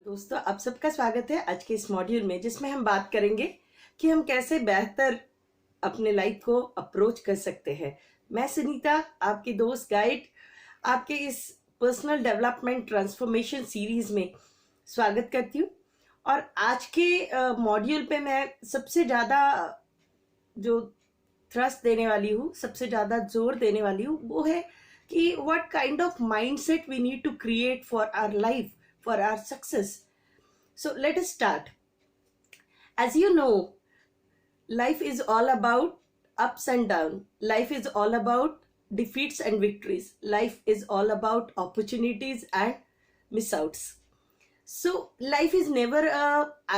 दोस्तों, आप सबका स्वागत है आज के इस मॉड्यूल में, जिसमें हम बात करेंगे कि हम कैसे बेहतर अपने लाइफ को अप्रोच कर सकते हैं। मैं सुनीता, आपकी दोस्त गाइड, आपके इस पर्सनल डेवलपमेंट ट्रांसफॉर्मेशन सीरीज में स्वागत करती हूँ। और आज के मॉड्यूल पे मैं सबसे ज़्यादा जो थ्रस्ट देने वाली हूँ, सबसे ज़्यादा जोर देने वाली हूँ, वो है कि what kind of mindset we need to create for our life, for our success. So let us start. As you know, life is all about ups and downs. Life is all about defeats and victories. Life is all about opportunities and miss outs. So life is never a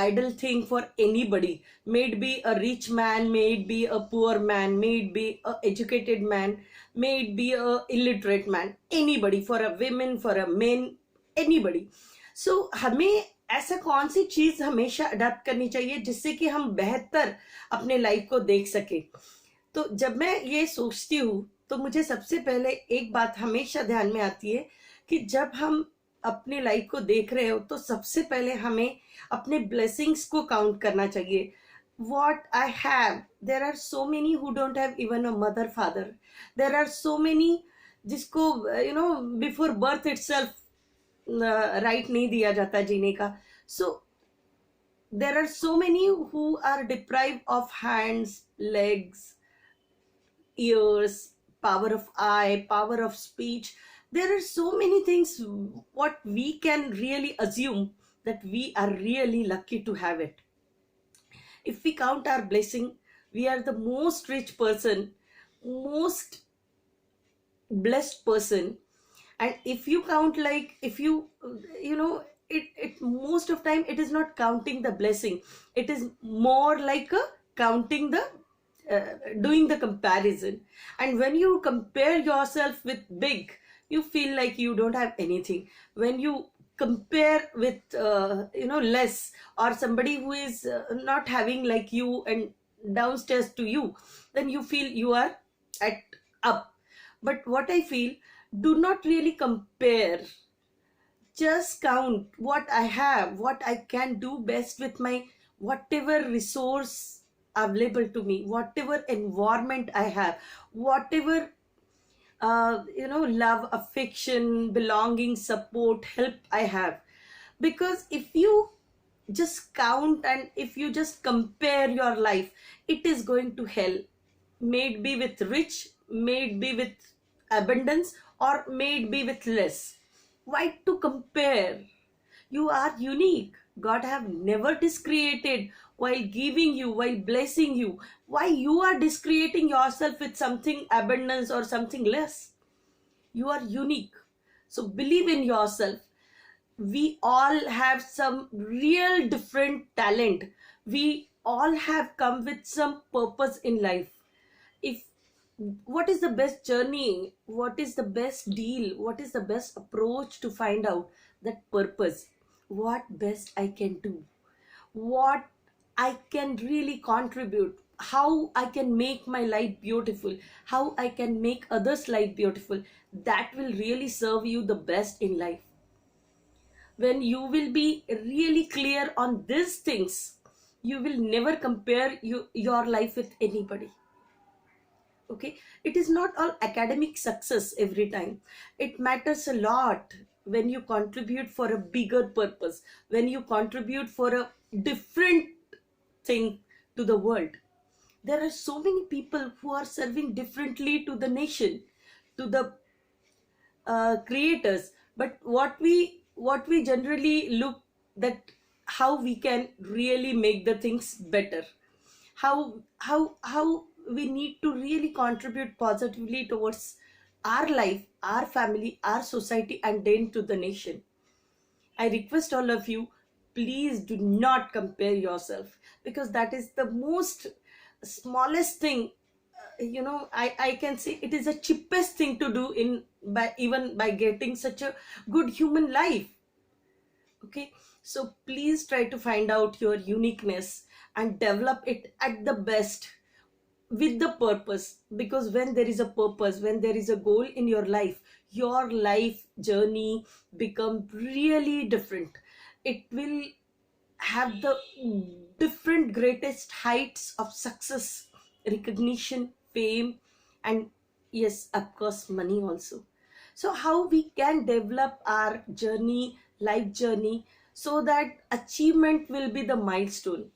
idle thing for anybody. May it be a rich man, may it be a poor man, may it be a educated man, may it be a illiterate man, anybody, for a women, for a men, anybody. So हमें ऐसा कौन सी चीज हमेशा adopt करनी चाहिए जिससे कि हम बेहतर अपने लाइफ को देख सके। तो जब मैं ये सोचती हूँ तो मुझे सबसे पहले एक बात हमेशा ध्यान में आती है कि जब हम अपने लाइफ को देख रहे हो तो सबसे पहले हमें अपने ब्लेसिंग्स को काउंट करना चाहिए। What I have, there are so many who don't have even a mother father. There are so many जिसको before birth itself राइट नहीं दिया जाता जीने का। So there are so many who are deprived of hands, legs, ears, power of eye, power of speech. There are so many things what we can really assume that we are really lucky to have it. If we count our blessing, we are the most rich person, most blessed person. And if you count, like, if you know it most of time it is not counting the blessing, it is more like a counting the doing the comparison. And when you compare yourself with big, you feel like you don't have anything. When you compare with less, or somebody who is not having like you and downstairs to you, then you feel you are at up. But what I feel, do not really compare. Just count what I have, what I can do best with my whatever resource available to me, whatever environment I have, whatever love, affection, belonging, support, help I have. Because if you just count and if you just compare your life, it is going to hell. May it be with rich, may it be with abundance, or may it be with less. Why to compare? You are unique. God have never discreated while giving you, while blessing you. Why you are discreating yourself with something abundance or something less? You are unique. So believe in yourself. We all have some real different talent. We all have come with some purpose in life. If what is the best journey, what is the best deal, what is the best approach to find out that purpose, what best I can do, what I can really contribute, how I can make my life beautiful, how I can make others' life beautiful. That will really serve you the best in life. When you will be really clear on these things, you will never compare your life with anybody. Okay, it is not all academic success every time. It matters a lot when you contribute for a bigger purpose, when you contribute for a different thing to the world. There are so many people who are serving differently to the nation, to the creators. But what we generally look, that how we can really make the things better, how we need to really contribute positively towards our life, our family, our society, and then to the nation. I request all of you, please do not compare yourself, because that is the most smallest thing. I can say it is the cheapest thing to do even by getting such a good human life. Okay, so please try to find out your uniqueness and develop it at the best with the purpose. Because when there is a purpose, when there is a goal in your life journey become really different. it will have the different greatest heights of success, recognition, fame, and yes, of course, money also. So how we can develop our journey, life journey, so that achievement will be the milestone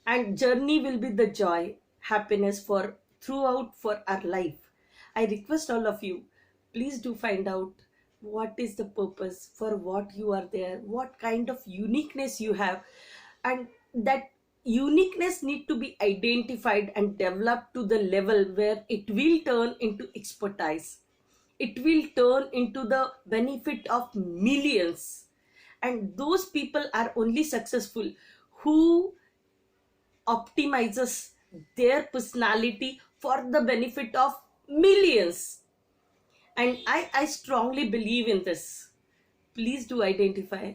and journey will be the joy, happiness for throughout for our life. I request all of you, please do find out what is the purpose, for what you are there, what kind of uniqueness you have, and that uniqueness need to be identified and developed to the level where it will turn into expertise, it will turn into the benefit of millions. And those people are only successful who optimizes their personality for the benefit of millions. And I strongly believe in this. Please do identify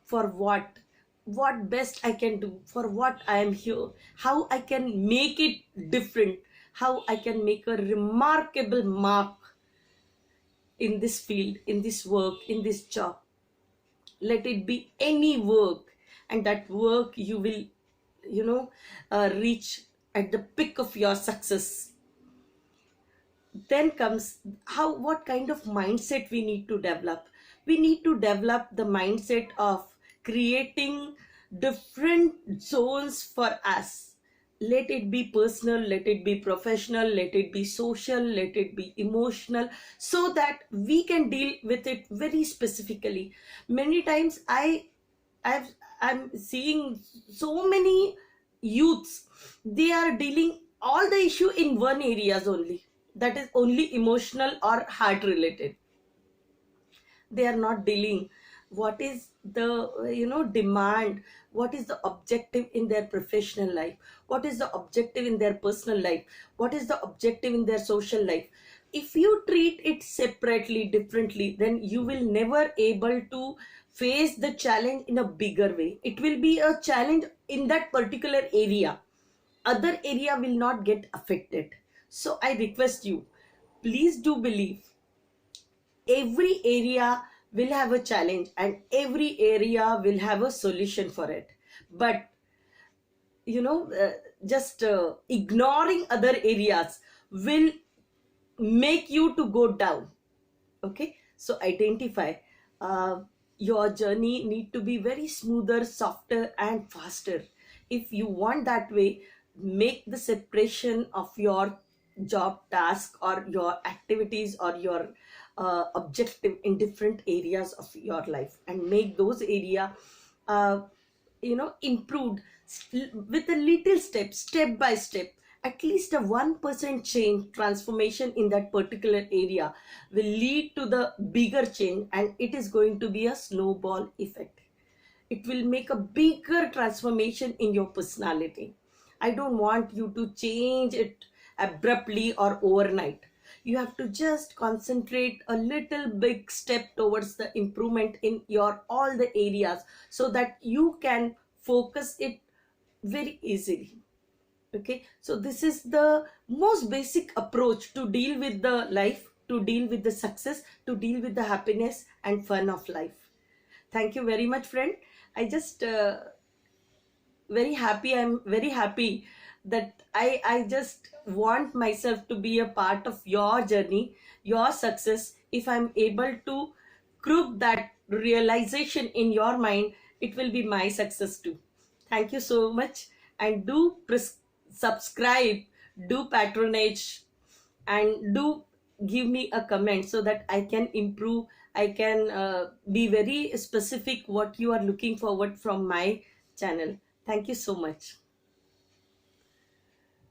for what best I can do, for what I am here, how I can make it different, how I can make a remarkable mark in this field, in this work, in this job. Let it be any work, and that work you will, reach at the peak of your success. Then comes how, what kind of mindset we need to develop. We need to develop the mindset of creating different zones for us. Let it be personal, let it be professional, let it be social, let it be emotional, so that we can deal with it very specifically. Many times I'm seeing so many youths, they are dealing all the issue in one areas only, that is only emotional or heart related. They are not dealing what is the demand, what is the objective in their professional life, what is the objective in their personal life, what is the objective in their social life. If you treat it separately, differently, then you will never able to face the challenge in a bigger way. It will be a challenge in that particular area, other area will not get affected. So I request you, please do believe every area will have a challenge and every area will have a solution for it. But just ignoring other areas will make you to go down. Okay, so identify, uh, your journey need to be very smoother, softer and faster. If you want that way, make the separation of your job task or your activities or your objective in different areas of your life, and make those area uh, improved with a little step by step. At least a 1% change, transformation in that particular area will lead to the bigger change, and it is going to be a snowball effect. It will make a bigger transformation in your personality. I don't want you to change it abruptly or overnight. You have to just concentrate a little big step towards the improvement in your all the areas, so that you can focus it very easily. Okay, so this is the most basic approach to deal with the life, to deal with the success, to deal with the happiness and fun of life. Thank you very much, friend. I just very happy, I'm very happy that I just want myself to be a part of your journey, your success. If I'm able to group that realization in your mind, it will be my success too. Thank you so much, and do subscribe, do patronage, and do give me a comment so that I can improve. I can be very specific what you are looking forward from my channel. Thank you so much.